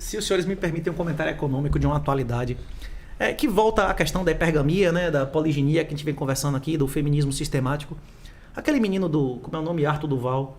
Se os senhores me permitem um comentário econômico de uma atualidade, que volta à questão da hipergamia, né, da poliginia que a gente vem conversando aqui, do feminismo sistemático. Aquele menino como é o nome? Arthur Duval.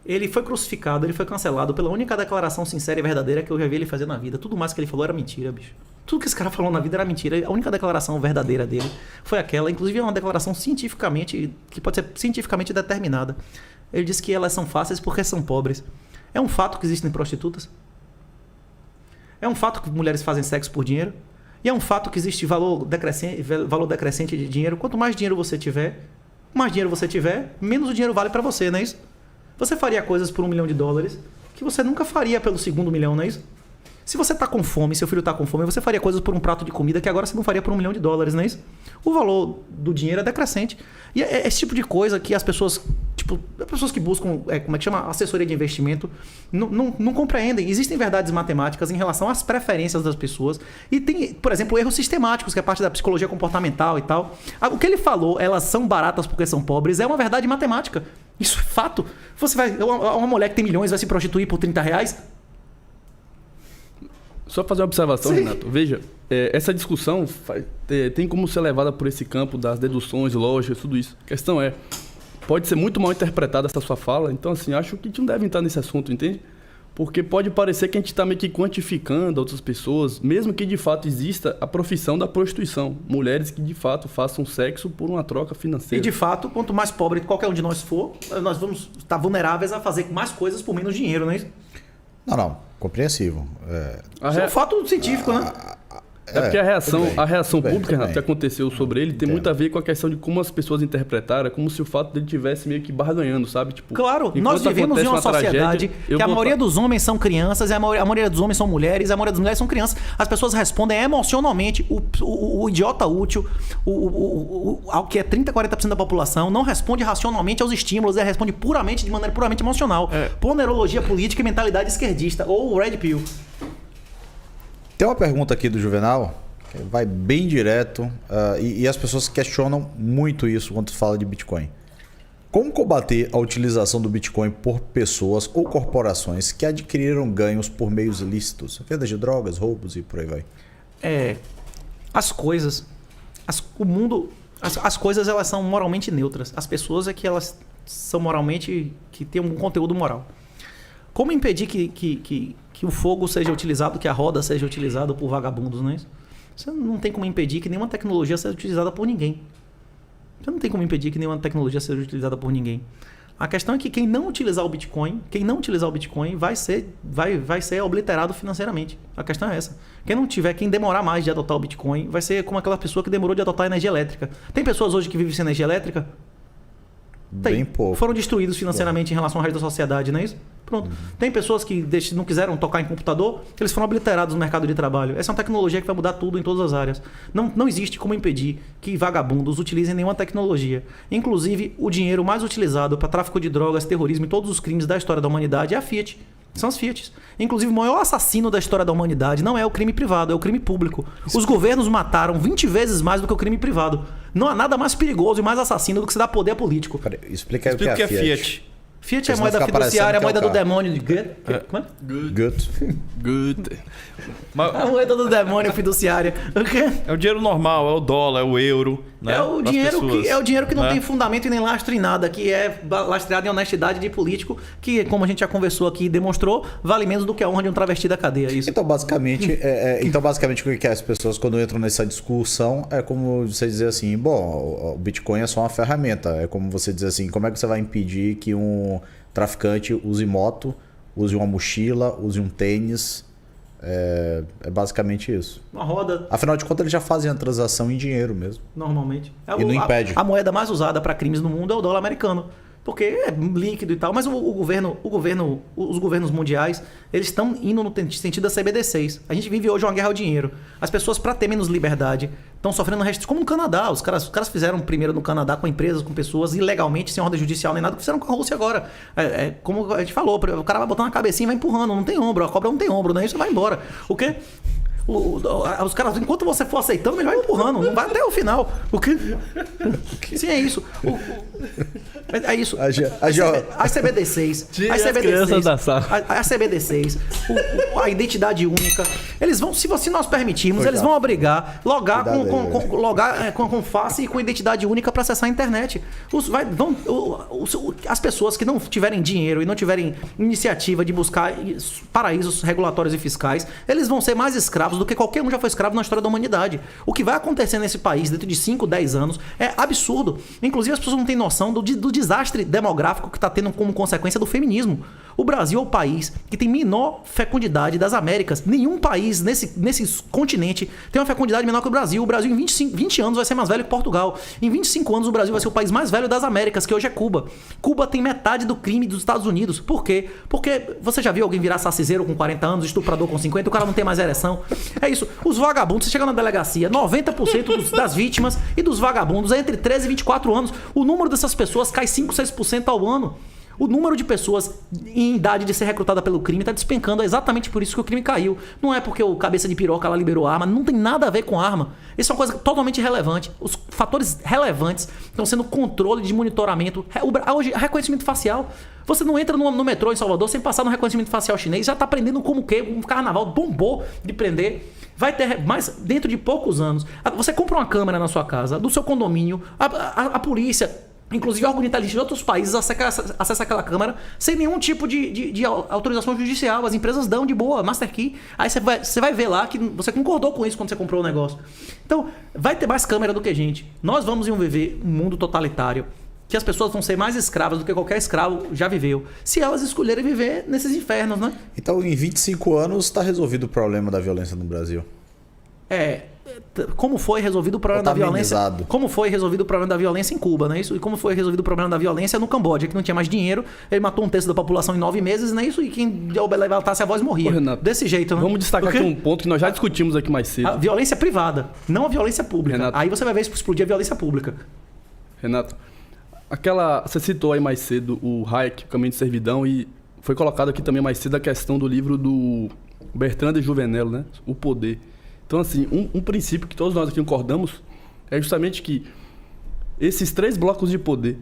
Ele foi crucificado, ele foi cancelado pela única declaração sincera e verdadeira que eu já vi ele fazer na vida. Tudo mais que ele falou era mentira, bicho. Tudo que esse cara falou na vida era mentira. A única declaração verdadeira dele foi aquela. Inclusive é uma declaração cientificamente, que pode ser cientificamente determinada. Ele disse que elas são fáceis porque são pobres. É um fato que existem prostitutas. É um fato que mulheres fazem sexo por dinheiro. E é um fato que existe valor decrescente de dinheiro. Quanto mais dinheiro você tiver, menos o dinheiro vale para você, não é isso? Você faria coisas por $1 milhão que você nunca faria pelo segundo milhão, não é isso? Se você está com fome, seu filho está com fome, você faria coisas por um prato de comida que agora você não faria por $1 milhão, não é isso? O valor do dinheiro é decrescente. E é esse tipo de coisa que as pessoas, pessoas que buscam, como é que chama? Assessoria de investimento, não compreendem. Existem verdades matemáticas em relação às preferências das pessoas. E tem, por exemplo, erros sistemáticos, que é parte da psicologia comportamental e tal. O que ele falou, elas são baratas porque são pobres, é uma verdade matemática. Isso é fato. Uma mulher que tem milhões vai se prostituir por R$30? Só fazer uma observação, sim, Renato. Veja, essa discussão tem como ser levada por esse campo das deduções, lógicas, tudo isso. A questão pode ser muito mal interpretada essa sua fala, então assim, acho que a gente não deve entrar nesse assunto, entende? Porque pode parecer que a gente está meio que quantificando outras pessoas, mesmo que de fato exista a profissão da prostituição. Mulheres que de fato façam sexo por uma troca financeira. E de fato, quanto mais pobre qualquer um de nós for, nós vamos estar vulneráveis a fazer mais coisas por menos dinheiro, não é isso? Não. Compreensível. Isso é um fato científico, né? Porque a reação pública, Renato, que aconteceu sobre ele, tem muito a ver com a questão de como as pessoas interpretaram, como se o fato dele tivesse meio que barganhando, sabe? Claro, nós vivemos em uma sociedade que a maioria dos homens são crianças, a maioria dos homens são mulheres, a maioria das mulheres são crianças. As pessoas respondem emocionalmente, o idiota útil, ao que é 30%, 40% da população, não responde racionalmente aos estímulos, ele responde de maneira puramente emocional. Ponerologia política e mentalidade esquerdista, ou Red Pill. Tem uma pergunta aqui do Juvenal, que vai bem direto, e as pessoas questionam muito isso quando se fala de Bitcoin. Como combater a utilização do Bitcoin por pessoas ou corporações que adquiriram ganhos por meios ilícitos? Venda de drogas, roubos e por aí vai. As coisas... As coisas, elas são moralmente neutras. As pessoas é que elas são moralmente... que têm um conteúdo moral. Como impedir que o fogo seja utilizado, que a roda seja utilizada por vagabundos, não é isso? Você não tem como impedir que nenhuma tecnologia seja utilizada por ninguém. Você não tem como impedir que nenhuma tecnologia seja utilizada por ninguém. A questão é que quem não utilizar o Bitcoin vai ser obliterado financeiramente. A questão é essa. Quem demorar mais de adotar o Bitcoin vai ser como aquela pessoa que demorou de adotar a energia elétrica. Tem pessoas hoje que vivem sem energia elétrica? Bem pouco. Foram destruídos financeiramente em relação ao resto da sociedade, não é isso? Pronto. Tem pessoas que não quiseram tocar em computador, eles foram obliterados no mercado de trabalho. Essa é uma tecnologia que vai mudar tudo em todas as áreas. Não existe como impedir que vagabundos utilizem nenhuma tecnologia. Inclusive, o dinheiro mais utilizado para tráfico de drogas, terrorismo e todos os crimes da história da humanidade é a Fiat. São as Fiats. Inclusive, o maior assassino da história da humanidade não é o crime privado, é o crime público. Os governos mataram 20 vezes mais do que o crime privado. Não há nada mais perigoso e mais assassino do que se dar poder a político. Explica aí o que é a Fiat. Fiat é a moeda fiduciária, a moeda do demônio de Goethe. Goethe. A moeda do demônio fiduciária. É o dinheiro normal, é o dólar, é o euro. Né? É o dinheiro que não tem fundamento e nem lastro em nada, que é lastreado em honestidade de político, que, como a gente já conversou aqui e demonstrou, vale menos do que a honra de um travesti da cadeia. Isso. Então, basicamente, o que as pessoas, quando entram nessa discussão, é como você dizer assim, bom, o Bitcoin é só uma ferramenta. É como você dizer assim, como é que você vai impedir que um traficante use moto, use uma mochila, use um tênis? É basicamente isso. Uma roda. Afinal de contas, eles já fazem a transação em dinheiro mesmo. Normalmente. E não impede. A moeda mais usada para crimes no mundo é o dólar americano. Porque é líquido e tal. Mas os governos mundiais, eles estão indo no sentido da CBDCs. A gente vive hoje uma guerra ao dinheiro. As pessoas, para ter menos liberdade, estão sofrendo restrições. Como no Canadá. Os caras fizeram primeiro no Canadá com empresas, com pessoas, ilegalmente, sem ordem judicial nem nada, que fizeram com a Rússia agora. Como a gente falou, o cara vai botar na cabecinha e vai empurrando. Não tem ombro. A cobra não tem ombro, né? Isso vai embora. O quê? Os caras, enquanto você for aceitando, ele vai empurrando, não vai até o final. Sim, é isso. É isso. As CBD6, crianças da sala. a CBD6, a identidade única, eles vão, se nós permitirmos, eles vão obrigar logar com face e com identidade única para acessar a internet. As pessoas que não tiverem dinheiro e não tiverem iniciativa de buscar paraísos regulatórios e fiscais, eles vão ser mais escravos do que qualquer um já foi escravo na história da humanidade. O que vai acontecer nesse país dentro de 5, 10 anos é absurdo. Inclusive, as pessoas não têm noção do desastre demográfico que está tendo como consequência do feminismo. O Brasil é o país que tem menor fecundidade das Américas. Nenhum país nesse continente tem uma fecundidade menor que o Brasil. O Brasil, em 20 anos, vai ser mais velho que Portugal. Em 25 anos, o Brasil vai ser o país mais velho das Américas, que hoje é Cuba. Cuba tem metade do crime dos Estados Unidos. Por quê? Porque você já viu alguém virar saciseiro com 40 anos, estuprador com 50, o cara não tem mais ereção. É isso. Os vagabundos, você chega na delegacia, 90% das vítimas e dos vagabundos é entre 13 e 24 anos. O número dessas pessoas cai 5, 6% ao ano. O número de pessoas em idade de ser recrutada pelo crime está despencando. É exatamente por isso que o crime caiu. Não é porque o cabeça de piroca lá liberou arma. Não tem nada a ver com arma. Isso é uma coisa totalmente irrelevante. Os fatores relevantes estão sendo controle de monitoramento. Hoje, reconhecimento facial. Você não entra no metrô em Salvador sem passar no reconhecimento facial chinês. Já está aprendendo como que um carnaval bombou de prender. Vai ter mais dentro de poucos anos. Você compra uma câmera na sua casa, do seu condomínio, a polícia... Inclusive, órgão de outros países acessa aquela câmera sem nenhum tipo de autorização judicial. As empresas dão de boa, Master Key. Aí você vai ver lá que você concordou com isso quando você comprou o negócio. Então, vai ter mais câmera do que gente. Nós vamos viver um mundo totalitário, que as pessoas vão ser mais escravas do que qualquer escravo já viveu, se elas escolherem viver nesses infernos, né? Então, em 25 anos, está resolvido o problema da violência no Brasil? Como foi resolvido o problema da violência? Como foi resolvido o problema da violência em Cuba, não é isso? E como foi resolvido o problema da violência no Camboja, que não tinha mais dinheiro, ele matou um terço da população em 9 meses, não é isso? E quem levantasse a voz morria. Renato, desse jeito, né? Vamos destacar aqui um ponto que nós já discutimos aqui mais cedo. A violência privada, não a violência pública. Renato, aí você vai ver explodir a violência pública. Renato, você citou aí mais cedo o Hayek, o Caminho de Servidão, e foi colocado aqui também mais cedo a questão do livro do Bertrand de Juvenel, né? O Poder. Então, assim, um princípio que todos nós aqui concordamos é justamente que esses 3 blocos de poder,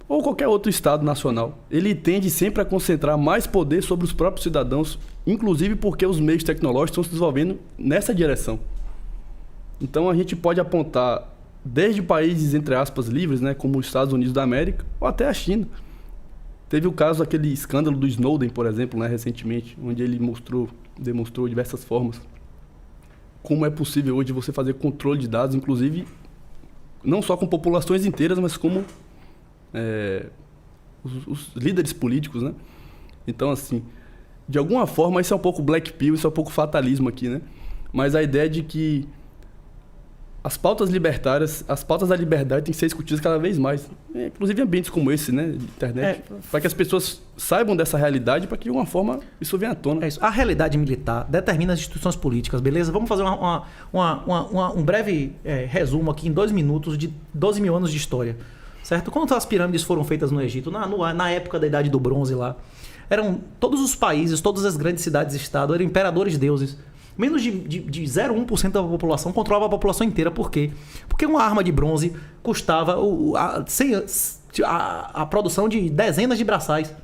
ou qualquer outro Estado nacional, ele tende sempre a concentrar mais poder sobre os próprios cidadãos, inclusive porque os meios tecnológicos estão se desenvolvendo nessa direção. Então, a gente pode apontar desde países, entre aspas, livres, né, como os Estados Unidos da América, ou até a China. Teve o caso daquele escândalo do Snowden, por exemplo, né, recentemente, onde ele demonstrou diversas formas como é possível hoje você fazer controle de dados, inclusive não só com populações inteiras, mas como os líderes políticos, né? Então, assim, de alguma forma, isso é um pouco black pill, isso é um pouco fatalismo aqui, né? Mas a ideia de que as pautas libertárias, as pautas da liberdade têm que ser discutidas cada vez mais. Inclusive em ambientes como esse, né? De internet. Para que as pessoas saibam dessa realidade, para que de alguma forma isso venha à tona. É isso. A realidade militar determina as instituições políticas, beleza? Vamos fazer um breve resumo aqui em 2 minutos de 12 mil anos de história. Certo? Quando as pirâmides foram feitas no Egito, na época da Idade do Bronze lá, eram todos os países, todas as grandes cidades-estado eram imperadores deuses. Menos de 0,1% da população controlava a população inteira. Por quê? Porque uma arma de bronze custava a produção de dezenas de braçais.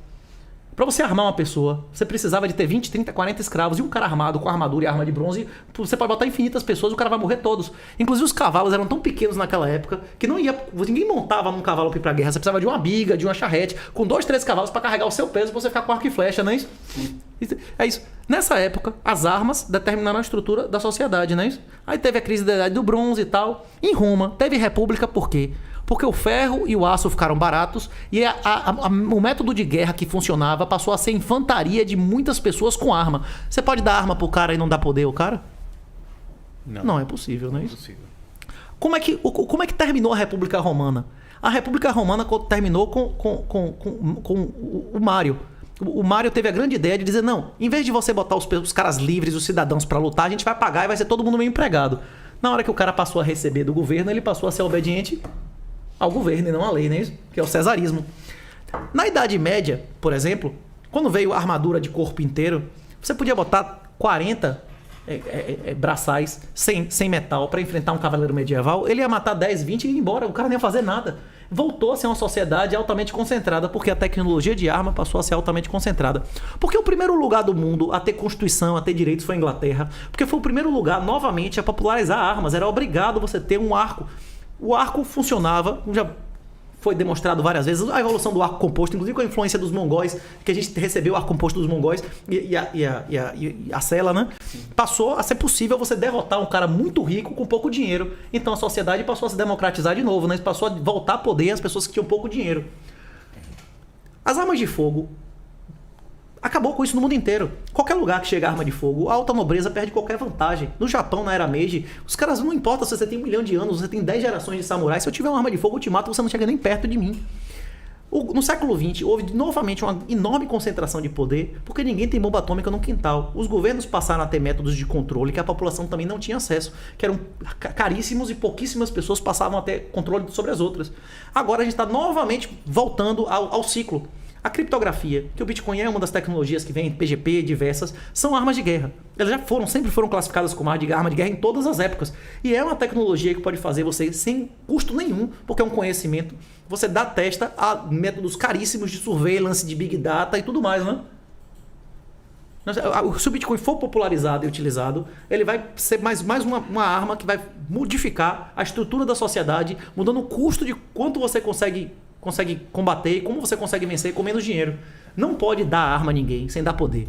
Para você armar uma pessoa, você precisava de ter 20, 30, 40 escravos. E um cara armado com armadura e arma de bronze, você pode botar infinitas pessoas, o cara vai morrer todos. Inclusive os cavalos eram tão pequenos naquela época que ninguém montava num cavalo para ir pra guerra. Você precisava de uma biga, de uma charrete, com 2, 3 cavalos para carregar o seu peso, pra você ficar com arco e flecha, não é isso? É isso. Nessa época, as armas determinaram a estrutura da sociedade, não é isso? Aí teve a crise da Idade do Bronze e tal. Em Roma, teve república, por quê? Porque o ferro e o aço ficaram baratos e o método de guerra que funcionava passou a ser infantaria de muitas pessoas com arma. Você pode dar arma pro cara e não dar poder ao cara? Não é possível, não é isso? Como é que terminou a República Romana? A República Romana terminou com o Mário. O Mário teve a grande ideia de dizer, não, em vez de você botar os caras livres, os cidadãos para lutar, a gente vai pagar e vai ser todo mundo meio empregado. Na hora que o cara passou a receber do governo, ele passou a ser obediente ao governo e não à lei, não é isso? Que é o cesarismo. Na Idade Média, por exemplo, quando veio a armadura de corpo inteiro, você podia botar 40 braçais sem metal para enfrentar um cavaleiro medieval, ele ia matar 10, 20 e ir embora. O cara não ia fazer nada. Voltou a ser uma sociedade altamente concentrada, porque a tecnologia de arma passou a ser altamente concentrada. Porque o primeiro lugar do mundo a ter Constituição, a ter direitos foi a Inglaterra. Porque foi o primeiro lugar, novamente, a popularizar armas. Era obrigado você ter um arco. O arco funcionava, já foi demonstrado várias vezes, a evolução do arco composto, inclusive com a influência dos mongóis, que a gente recebeu o arco composto dos mongóis e a sela, né? Passou a ser possível você derrotar um cara muito rico com pouco dinheiro. Então a sociedade passou a se democratizar de novo, né? Passou a voltar a poder às pessoas que tinham pouco dinheiro. As armas de fogo, acabou com isso no mundo inteiro. Qualquer lugar que chega arma de fogo, a alta nobreza perde qualquer vantagem. No Japão, na era Meiji, os caras, não importa se você tem 1 milhão de anos, você tem 10 gerações de samurais, se eu tiver uma arma de fogo, eu te mato, você não chega nem perto de mim. No século XX, houve novamente uma enorme concentração de poder, porque ninguém tem bomba atômica no quintal. Os governos passaram a ter métodos de controle que a população também não tinha acesso, que eram caríssimos e pouquíssimas pessoas passavam a ter controle sobre as outras. Agora a gente está novamente voltando ao ciclo. A criptografia, que o Bitcoin é uma das tecnologias que vem, PGP, diversas, são armas de guerra. Elas sempre foram classificadas como arma de guerra em todas as épocas. E é uma tecnologia que pode fazer você, sem custo nenhum, porque é um conhecimento, você dá testa a métodos caríssimos de surveillance, de Big Data e tudo mais, né? Se o Bitcoin for popularizado e utilizado, ele vai ser mais uma arma que vai modificar a estrutura da sociedade, mudando o custo de quanto você consegue combater e como você consegue vencer com menos dinheiro. Não pode dar arma a ninguém sem dar poder.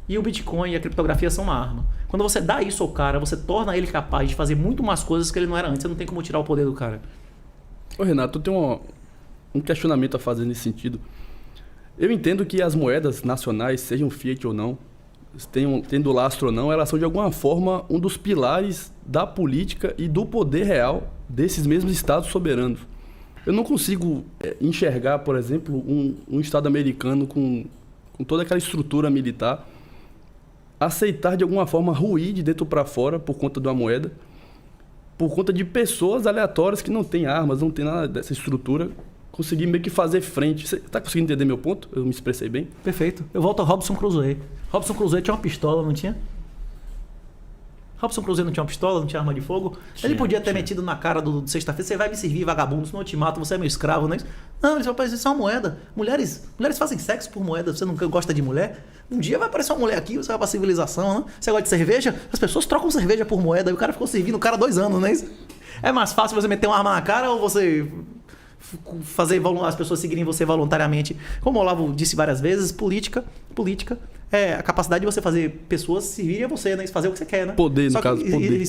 E o Bitcoin e a criptografia são uma arma. Quando você dá isso ao cara, você torna ele capaz de fazer muito mais coisas que ele não era antes. Você não tem como tirar o poder do cara. Ô Renato, eu tenho um questionamento a fazer nesse sentido. Eu entendo que as moedas nacionais, sejam fiat ou não, tendo lastro ou não, elas são de alguma forma um dos pilares da política e do poder real desses mesmos estados soberanos. Eu não consigo enxergar, por exemplo, um Estado americano com toda aquela estrutura militar aceitar de alguma forma ruir de dentro para fora por conta de uma moeda, por conta de pessoas aleatórias que não têm armas, não tem nada dessa estrutura, conseguir meio que fazer frente. Você está conseguindo entender meu ponto? Eu me expressei bem? Perfeito. Eu volto ao Robinson Crusoe. Robinson Crusoe tinha uma pistola, não tinha? Robinson Crusoe não tinha uma pistola, não tinha arma de fogo. Ele podia ter metido na cara do sexta-feira: você vai me servir, vagabundo, senão eu te mato, você é meu escravo, não é isso? Não, ele só apareceu só uma moeda. Mulheres fazem sexo por moeda, você nunca gosta de mulher? Um dia vai aparecer uma mulher aqui, você vai pra civilização, né? Você gosta de cerveja? As pessoas trocam cerveja por moeda e o cara ficou servindo o cara 2 anos, não é isso? É mais fácil você meter uma arma na cara ou você fazer as pessoas seguirem você voluntariamente? Como o Olavo disse várias vezes, política é a capacidade de você fazer pessoas servirem a você, né? Fazer o que você quer, né? Poder, no caso,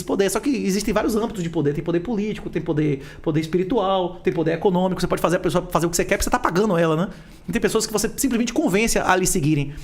poder. Só que existem vários âmbitos de poder. Tem poder político, tem poder espiritual, tem poder econômico. Você pode fazer a pessoa fazer o que você quer porque você está pagando ela, né? E tem pessoas que você simplesmente convence a lhe seguirem.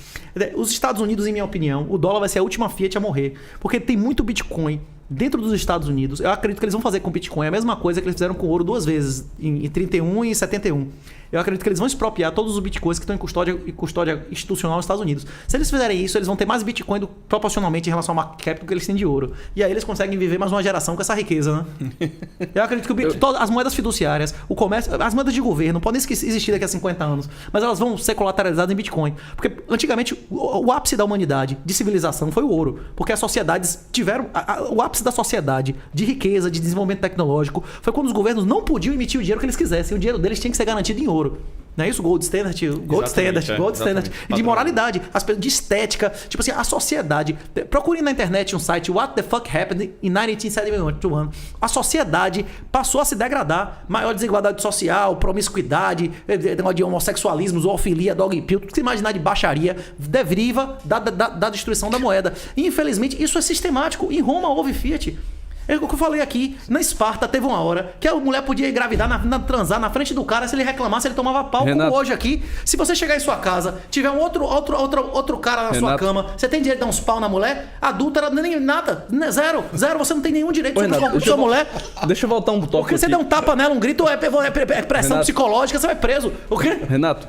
Os Estados Unidos, em minha opinião, o dólar vai ser a última fiat a morrer. Porque tem muito Bitcoin dentro dos Estados Unidos. Eu acredito que eles vão fazer com Bitcoin a mesma coisa que eles fizeram com ouro 2 vezes, em 31 e em 71. Eu acredito que eles vão expropriar todos os bitcoins que estão em custódia institucional nos Estados Unidos. Se eles fizerem isso, eles vão ter mais bitcoin proporcionalmente em relação ao market cap do que eles têm de ouro. E aí eles conseguem viver mais uma geração com essa riqueza, né? Eu acredito que as moedas fiduciárias, o comércio, as moedas de governo podem existir daqui a 50 anos, mas elas vão ser colateralizadas em bitcoin. Porque antigamente o ápice da humanidade, de civilização, foi o ouro. Porque as sociedades tiveram... O ápice da sociedade, de riqueza, de desenvolvimento tecnológico, foi quando os governos não podiam emitir o dinheiro que eles quisessem. O dinheiro deles tinha que ser garantido em ouro. Não é isso? Gold standard. E de moralidade, de estética. Tipo assim, a sociedade. Procure na internet um site, What the fuck happened in 1971? A sociedade passou a se degradar. Maior desigualdade social, promiscuidade, de homossexualismo, zoofilia, dog pill, tudo que você imaginar de baixaria, deriva da destruição da moeda. E infelizmente isso é sistemático. Em Roma houve Fiat. É o que eu falei aqui. Na Esparta teve uma hora que a mulher podia engravidar, transar na frente do cara. Se ele reclamasse, ele tomava pau. Renato, como hoje aqui. Se você chegar em sua casa, tiver um outro cara na sua cama, você tem direito de dar uns pau na mulher? Adúltera, nem nada. Zero. Você não tem nenhum direito sobre sua mulher. Deixa eu voltar um toque. Porque você der um tapa nela, um grito, é pressão Renato, psicológica, você vai preso. O quê? Renato,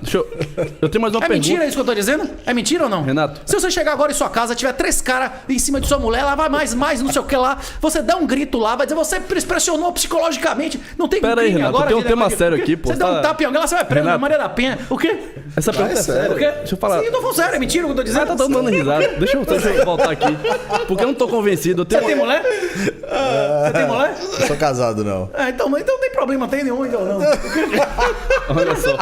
eu tenho mais uma pergunta. É mentira isso que eu tô dizendo? É mentira ou não? Renato. Se você chegar agora em sua casa, tiver 3 caras em cima de sua mulher, ela vai mais, não sei o que lá. Você dá um grito lá, vai dizer, você pressionou psicologicamente. Não tem Pera aí, crime Renato, agora. tem um de tema negócio de- sério o quê? aqui, pô. Você deu um tapa em alguém lá, você vai preso, Renato. Maria da Penha. O quê? Essa pergunta é séria. O quê? Deixa eu falar. Sim, eu tô falando sério, é mentira o que eu tô dizendo. Tá dando risada. Deixa eu voltar aqui. Porque eu não tô convencido. Eu Você tenho tem mulher? Você tem mulher? Não sou casado, não. Ah, então não tem problema, tem nenhum, então não. Olha só.